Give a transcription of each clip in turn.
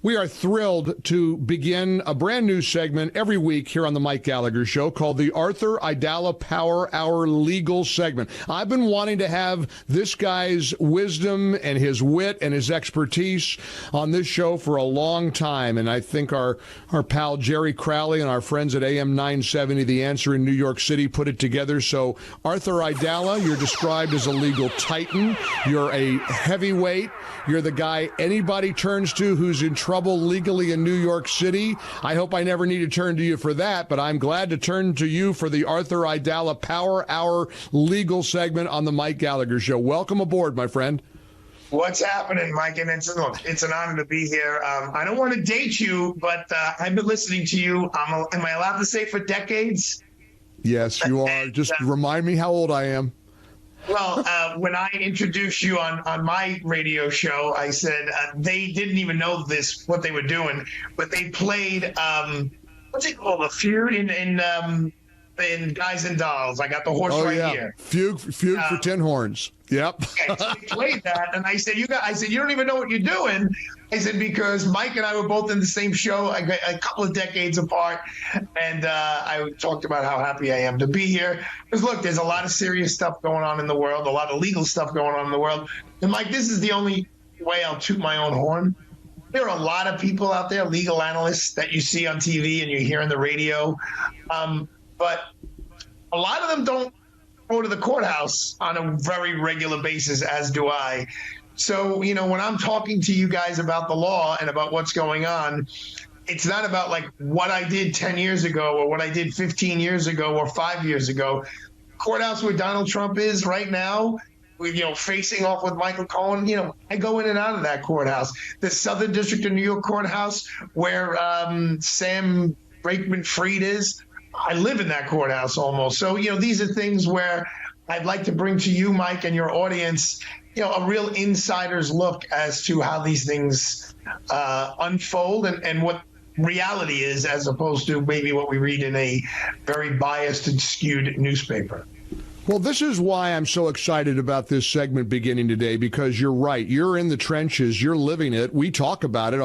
We are thrilled to begin a brand new segment every week here on the Mike Gallagher Show called the Arthur Aidala Power Hour Legal Segment. I've been wanting to have this guy's wisdom and his wit and his expertise on this show for a long time, and I think our pal Jerry Crowley and our friends at AM 970, The Answer in New York City, put it together. So, Arthur Aidala, you're described as a legal titan. You're a heavyweight. You're the guy anybody turns to who's in trouble legally in New York City. I hope I never need to turn to you for that, but I'm glad to turn to you for the Arthur Aidala Power Hour Legal Segment on the Mike Gallagher Show. Welcome aboard, my friend. What's happening, Mike? And it's an honor to be here. I don't want to date you, but I've been listening to you. Am I allowed to say for decades? Yes, you are. Just remind me how old I am. Well, when I introduced you on my radio show, I said they didn't even know what they were doing, but they played what's it called, a feud in Guys and Dolls. I got the horse here. Fugue for Tin Horns. Yep. Okay, so they played that, and I said, you don't even know what you're doing. I said, because Mike and I were both in the same show a couple of decades apart, and I talked about how happy I am to be here. Because look, there's a lot of serious stuff going on in the world, a lot of legal stuff going on in the world. And Mike, this is the only way I'll toot my own horn. There are a lot of people out there, legal analysts that you see on TV and you hear on the radio, but a lot of them don't go to the courthouse on a very regular basis, as do I. So, when I'm talking to you guys about the law and about what's going on, it's not about like what I did 10 years ago or what I did 15 years ago or 5 years ago. Courthouse where Donald Trump is right now, facing off with Michael Cohen, I go in and out of that courthouse. The Southern District of New York courthouse where Sam Brakeman-Fried is, I live in that courthouse almost. So, these are things where I'd like to bring to you, Mike, and your audience, a real insider's look as to how these things unfold and what reality is, as opposed to maybe what we read in a very biased and skewed newspaper. Well, this is why I'm so excited about this segment beginning today, because you're right. You're in the trenches. You're living it. We talk about it.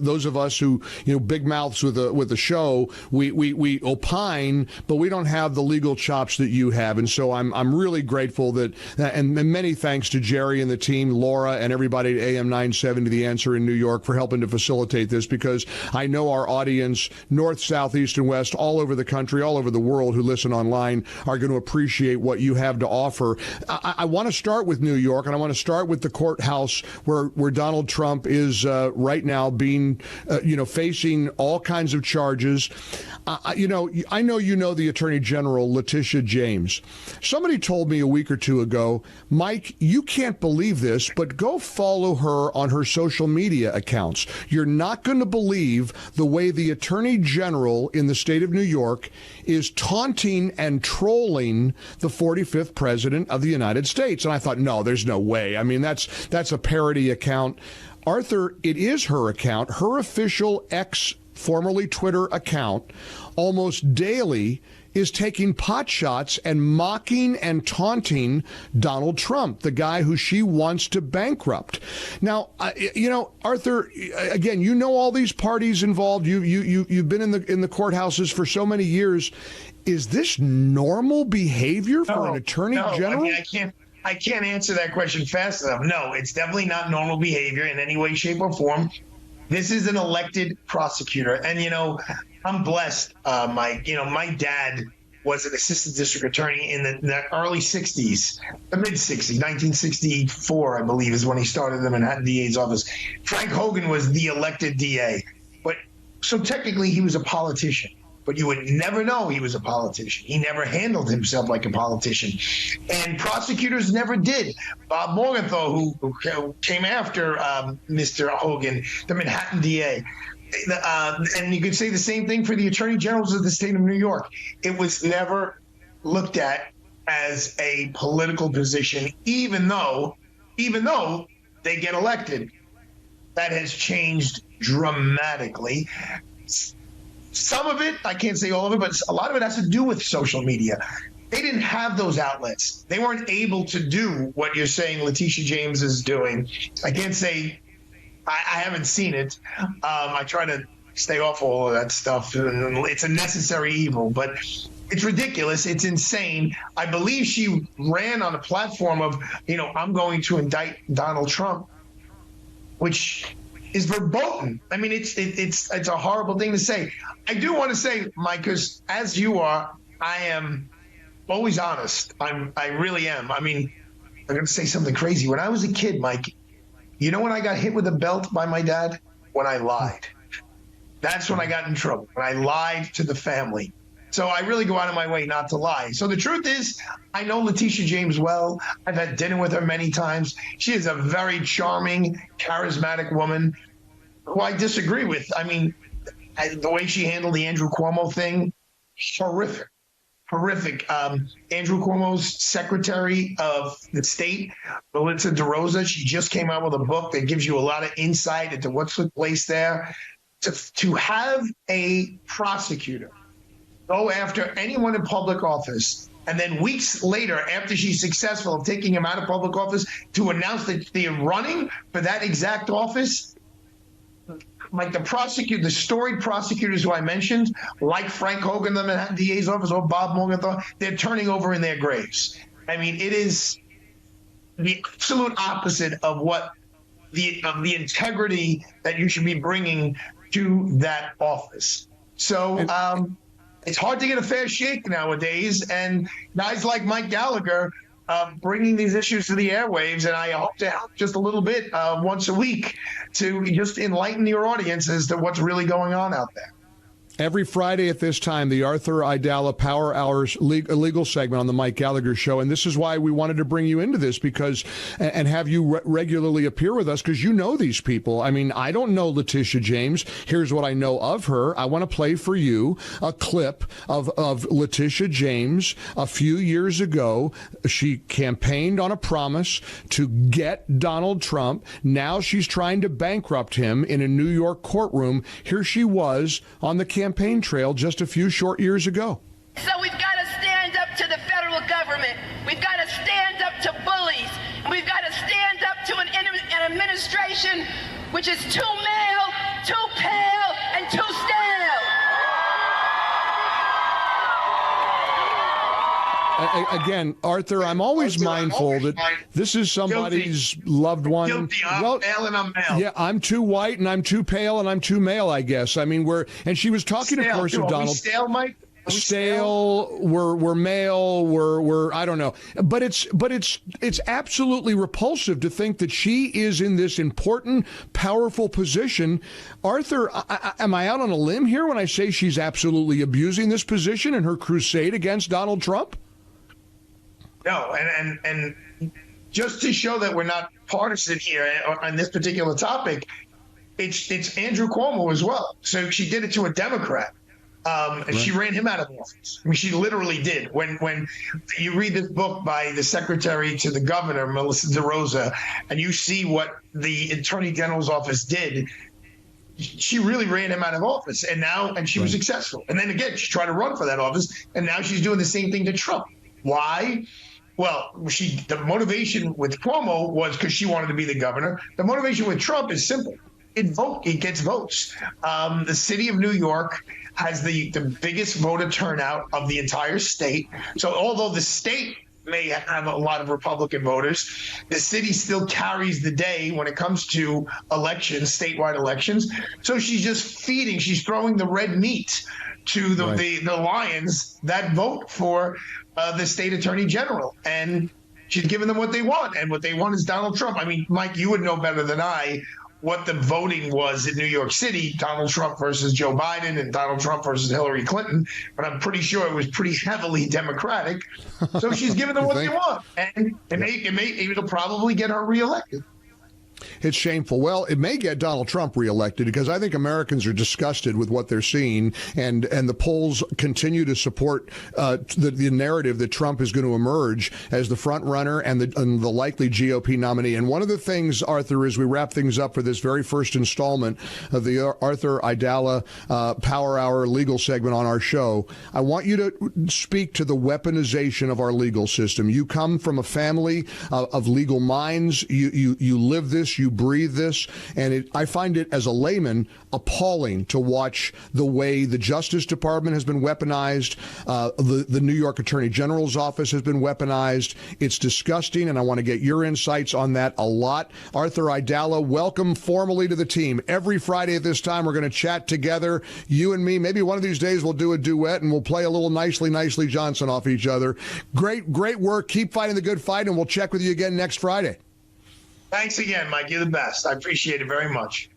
Those of us who, big mouths with the show, we opine, but we don't have the legal chops that you have. And so I'm really grateful that, and many thanks to Jerry and the team, Laura and everybody at AM 970, The Answer in New York, for helping to facilitate this, because I know our audience, north, south, east, and west, all over the country, all over the world who listen online, are going to appreciate what you have to offer. I want to start with New York, and I want to start with the courthouse where Donald Trump is right now being, facing all kinds of charges. I know the Attorney General, Letitia James. Somebody told me a week or two ago, Mike, you can't believe this, but go follow her on her social media accounts. You're not going to believe the way the Attorney General in the state of New York is taunting and trolling the 45th president of the United States. And I thought, no, there's no way. I mean, that's a parody account. Arthur, it is her account, her official X, formerly Twitter account, almost daily is taking pot shots and mocking and taunting Donald Trump, the guy who she wants to bankrupt. Now, Arthur, again, all these parties involved. You've been in the courthouses for so many years. Is this normal behavior for an attorney general? I mean, I can't answer that question fast enough. No, it's definitely not normal behavior in any way, shape, or form. This is an elected prosecutor. And, I'm blessed, Mike. My dad was an assistant district attorney in the early 60s, the mid-60s, 1964, I believe, is when he started the Manhattan DA's office. Frank Hogan was the elected DA. So technically he was a politician. But you would never know he was a politician. He never handled himself like a politician. And prosecutors never did. Bob Morgenthau, who came after Mr. Hogan, the Manhattan DA. And you could say the same thing for the attorney generals of the state of New York. It was never looked at as a political position, even though they get elected. That has changed dramatically. Some of it, I can't say all of it, but a lot of it has to do with social media. They didn't have those outlets. They weren't able to do what you're saying Letitia James is doing. I can't say I haven't seen it. I try to stay off all of that stuff. It's a necessary evil, but it's ridiculous. It's insane. I believe she ran on a platform of, I'm going to indict Donald Trump, which is verboten. I mean, it's a horrible thing to say. I do want to say, Mike, because as you are, I am always honest. I really am. I mean, I'm going to say something crazy. When I was a kid, Mike, you know when I got hit with a belt by my dad? When I lied. That's when I got in trouble, when I lied to the family. So I really go out of my way not to lie. So the truth is, I know Letitia James well. I've had dinner with her many times. She is a very charming, charismatic woman who I disagree with. I mean, the way she handled the Andrew Cuomo thing, horrific. Andrew Cuomo's Secretary of the State, Melissa DeRosa, she just came out with a book that gives you a lot of insight into what took place there. To have a prosecutor go after anyone in public office, and then weeks later, after she's successful of taking him out of public office, to announce that they're running for that exact office, like the storied prosecutors who I mentioned, like Frank Hogan, the Manhattan DA's office, or Bob Morgenthau, they're turning over in their graves. I mean, it is the absolute opposite of what the integrity that you should be bringing to that office. So it's hard to get a fair shake nowadays, and guys like Mike Gallagher bringing these issues to the airwaves, and I hope to help just a little bit once a week to just enlighten your audience as to what's really going on out there. Every Friday at this time, the Arthur Aidala Power Hours legal segment on the Mike Gallagher Show. And this is why we wanted to bring you into this, because and have you regularly appear with us, because you know these people. I mean, I don't know Letitia James. Here's what I know of her. I want to play for you a clip of Letitia James a few years ago. She campaigned on a promise to get Donald Trump. Now she's trying to bankrupt him in a New York courtroom. Here she was on the campaign trail just a few short years ago. So we've got to stand up to the federal government. We've got to stand up to bullies. And we've got to stand up to an administration which is too male, too pale, and too stale. Again, Arthur, I'm always mindful that this is somebody's loved one. Guilty. I'm male and I'm male. Yeah, I'm too white and I'm too pale and I'm too male, I guess. I mean, and she was talking, of course, of Donald. Stale, Mike? Stale, we're male, we're I don't know. But it's absolutely repulsive to think that she is in this important, powerful position. Arthur, am I out on a limb here when I say she's absolutely abusing this position in her crusade against Donald Trump? No, and just to show that we're not partisan here on this particular topic, it's Andrew Cuomo as well. So she did it to a Democrat. And right. She ran him out of office. I mean, she literally did. When you read this book by the secretary to the governor, Melissa DeRosa, and you see what the attorney general's office did, she really ran him out of office. And she was successful. And then again, she tried to run for that office, and now she's doing the same thing to Trump. Why? Well, the motivation with Cuomo was because she wanted to be the governor. The motivation with Trump is simple. It gets votes. The city of New York has the biggest voter turnout of the entire state. So although the state may have a lot of Republican voters, the city still carries the day when it comes to elections, statewide elections. So she's throwing the red meat to the lions that vote for the state attorney general. And she's giving them what they want. And what they want is Donald Trump. I mean, Mike, you would know better than I what the voting was in New York City, Donald Trump versus Joe Biden and Donald Trump versus Hillary Clinton. But I'm pretty sure it was pretty heavily Democratic. So she's giving them what they want. And it'll probably get her reelected. It's shameful. Well, it may get Donald Trump reelected, because I think Americans are disgusted with what they're seeing, and the polls continue to support the narrative that Trump is going to emerge as the front runner and the likely GOP nominee. And one of the things, Arthur, as we wrap things up for this very first installment of the Arthur Aidala Power Hour legal segment on our show, I want you to speak to the weaponization of our legal system. You come from a family of legal minds. You live this. this, you breathe this, and I find it, as a layman, appalling to watch the way the Justice Department has been weaponized, the New York Attorney General's office has been weaponized. It's disgusting, and I want to get your insights on that a lot. Arthur Aidala, welcome formally to the team. Every Friday at this time, we're going to chat together, you and me. Maybe one of these days we'll do a duet, and we'll play a little Nicely Johnson off each other. Great work. Keep fighting the good fight, and we'll check with you again next Friday. Thanks again, Mike. You're the best. I appreciate it very much.